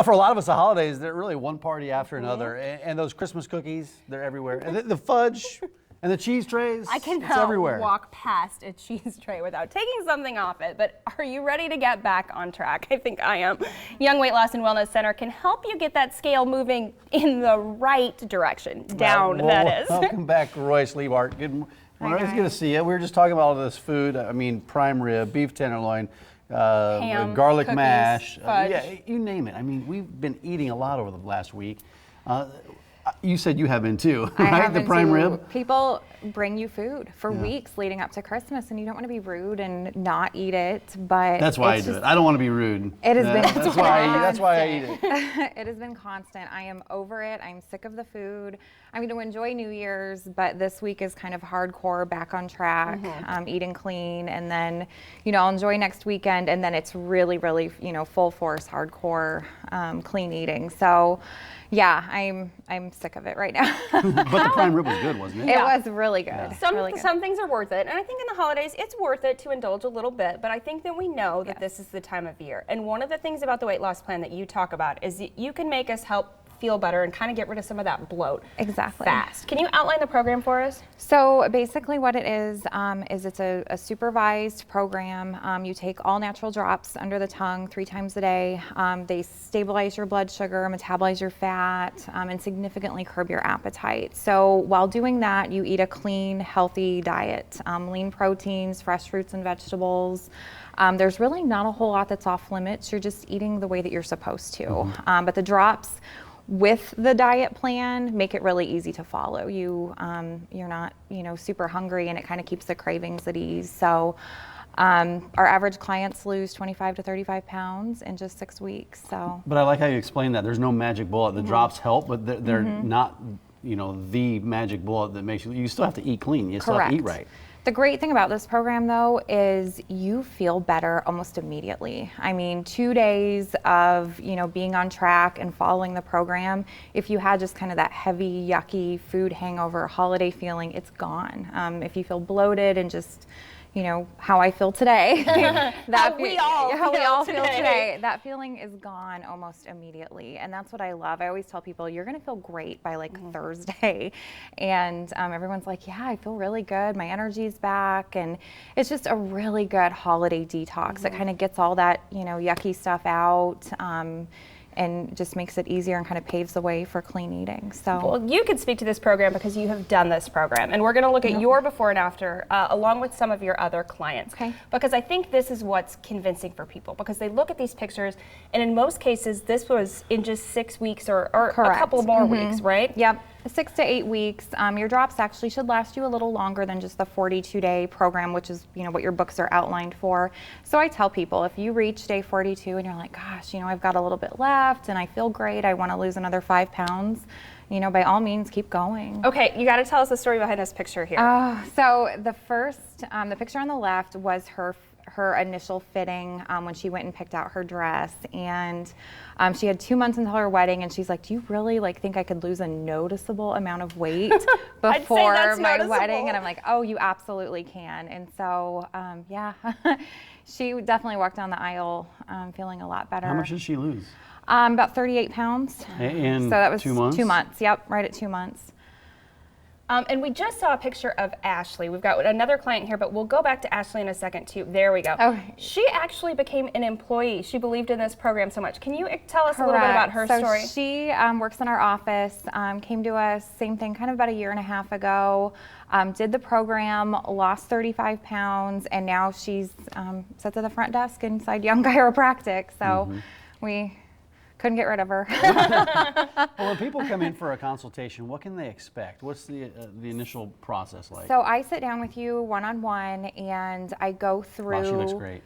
For a lot of us, the holidays, they're really one party after another. And those Christmas cookies, they're everywhere. And the fudge and the cheese trays, I it's cannot everywhere. walk past a cheese tray without taking something off it, but are you ready to get back on track? I think I am. Young Weight Loss and Wellness Center can help you get that scale moving in the right direction, down, that is. Welcome back, Royce Liebart. Good morning. It's good to see you. We were just talking about all this food. I mean, prime rib, beef tenderloin, ham, garlic cookies, mash. fudge. Yeah, you name it. I mean, we've been eating a lot over the last week. You said you have been too, I right? have The been prime too. rib? People bring you food for weeks leading up to Christmas, and you don't want to be rude and not eat it, but That's why I do it. I don't want to be rude. It has been That's why I eat it. It has been constant. I am over it. I'm sick of the food. I'm going to enjoy New Year's, but this week is kind of hardcore, back on track, eating clean, and then, I'll enjoy next weekend, and then it's really, really, full force, hardcore, clean eating. So, yeah, I'm sick of it right now. But the prime rib was good, wasn't it? It was really good. Some things are worth it, and I think in the holidays it's worth it to indulge a little bit, but I think that we know that this is the time of year. And one of the things about the weight loss plan that you talk about is that you can make us help feel better and kind of get rid of some of that bloat fast. Can you outline the program for us? So basically what it is it's a supervised program. You take all natural drops under the tongue 3 times a day. They stabilize your blood sugar, metabolize your fat, and significantly curb your appetite. So while doing that, you eat a clean, healthy diet, lean proteins, fresh fruits and vegetables. There's really not a whole lot that's off limits. You're just eating the way that you're supposed to. But the drops with the diet plan make it really easy to follow. You're not, super hungry, and it kind of keeps the cravings at ease. So our average clients lose 25 to 35 pounds in just 6 weeks. So. But I like how you explained that. There's no magic bullet. The drops help, but they're not, the magic bullet that makes you still have to eat clean. You still have to eat right. The great thing about this program, though, is you feel better almost immediately. I mean, 2 days of, being on track and following the program, if you had just kind of that heavy, yucky food hangover, holiday feeling, it's gone. If you feel bloated and just, how I feel today. How we all feel today. That feeling is gone almost immediately. And that's what I love. I always tell people, you're going to feel great by Thursday. And everyone's like, yeah, I feel really good. My energy's back. And it's just a really good holiday detox. It kind of gets all that, yucky stuff out. And just makes it easier and kind of paves the way for clean eating. So, well, you could speak to this program because you have done this program, and we're going to look at your before and after, along with some of your other clients. Okay. Because I think this is what's convincing for people, because they look at these pictures, and in most cases, this was in just 6 weeks or a couple more weeks, right? Yep. 6 to 8 weeks. Your drops actually should last you a little longer than just the 42-day program, which is what your books are outlined for. So I tell people, if you reach day 42 and you're like, gosh, I've got a little bit left and I feel great, I want to lose another 5 pounds, by all means, keep going. Okay, you got to tell us the story behind this picture here. So the picture on the left was her initial fitting when she went and picked out her dress, and she had 2 months until her wedding, and she's like, do you really think I could lose a noticeable amount of weight before my wedding? And I'm like, oh, you absolutely can. And so she definitely walked down the aisle feeling a lot better. How much did she lose? About 38 pounds. And so that was 2 months? 2 months, yep, right at 2 months. And we just saw a picture of Ashley. We've got another client here, but we'll go back to Ashley in a second too. There we go. Okay. She actually became an employee. She believed in this program so much. Can you tell us a little bit about her story? She works in our office, came to us, same thing, kind of about 1.5 years ago, did the program, lost 35 pounds, and now she's sits at the front desk inside Young Chiropractic. So we couldn't get rid of her. Well, when people come in for a consultation, what can they expect? What's the initial process like? So I sit down with you one-on-one, and I go through. Wow, she looks great.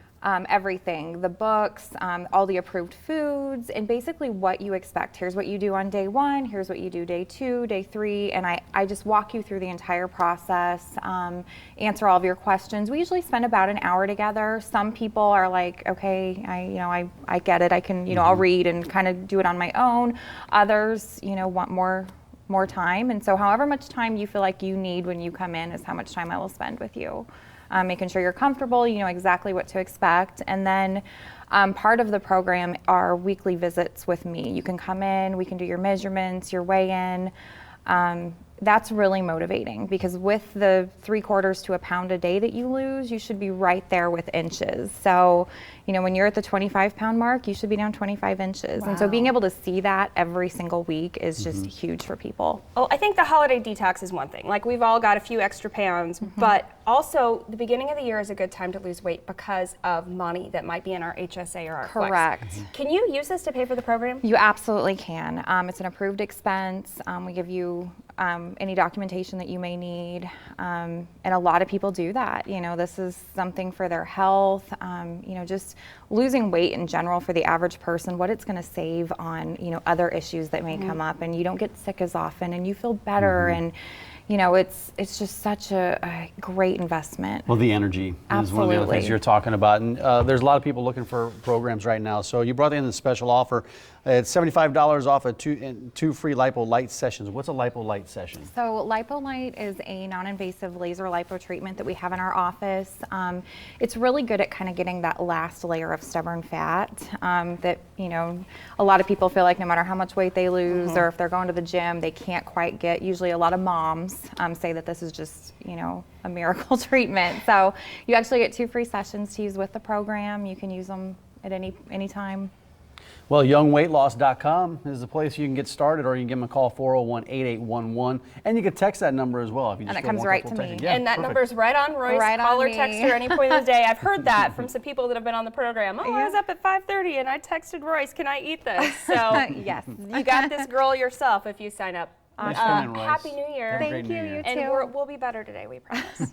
Everything, the books, all the approved foods, and basically what you expect. Here's what you do on day 1, here's what you do day 2, day 3, and I just walk you through the entire process, answer all of your questions. We usually spend about an hour together. Some people are like, okay, I get it, I can, I'll read and kind of do it on my own. Others, want more time, and so however much time you feel like you need when you come in is how much time I will spend with you. making sure you're comfortable, you know exactly what to expect. And then part of the program are weekly visits with me. You can come in, we can do your measurements, your weigh-in. That's really motivating because with the 3/4 to a pound a day that you lose, you should be right there with inches. So, you know, when you're at the 25-pound mark, you should be down 25 inches. And so being able to see that every single week is just huge for people. Well, I think the holiday detox is one thing. Like, we've all got a few extra pounds, but also the beginning of the year is a good time to lose weight because of money that might be in our HSA or our Flex. Correct. Can you use this to pay for the program? You absolutely can. It's an approved expense. We give you any documentation that you may need, and a lot of people do that. You know, this is something for their health. You know, just losing weight in general for the average person, what it's going to save on, you know, other issues that may come up, and you don't get sick as often, and you feel better, and you know, it's just such a great investment. Well, the energy is one of the other things you're talking about. And there's a lot of people looking for programs right now. So you brought in the special offer. It's $75 off of two free Lipo Light sessions. What's a Lipo Light session? So Lipo Light is a non-invasive laser lipo treatment that we have in our office. It's really good at kind of getting that last layer of stubborn fat that, you know, a lot of people feel like no matter how much weight they lose or if they're going to the gym, they can't quite get. Usually a lot of moms say that this is just, you know, a miracle treatment. So you actually get 2 free sessions to use with the program. You can use them at any time. Well, youngweightloss.com is the place you can get started, or you can give them a call, 401-8811, and you can text that number as well if you just and it comes right to me. Yeah, and that number is right on Roy's. Call or text her any point of the day. I've heard that from some people that have been on the program. Oh, I was up at 5:30 and I texted Royce, can I eat this? So yes, you got this girl yourself if you sign up. Happy New Year. Thank you. You too. And we'll be better today, we promise.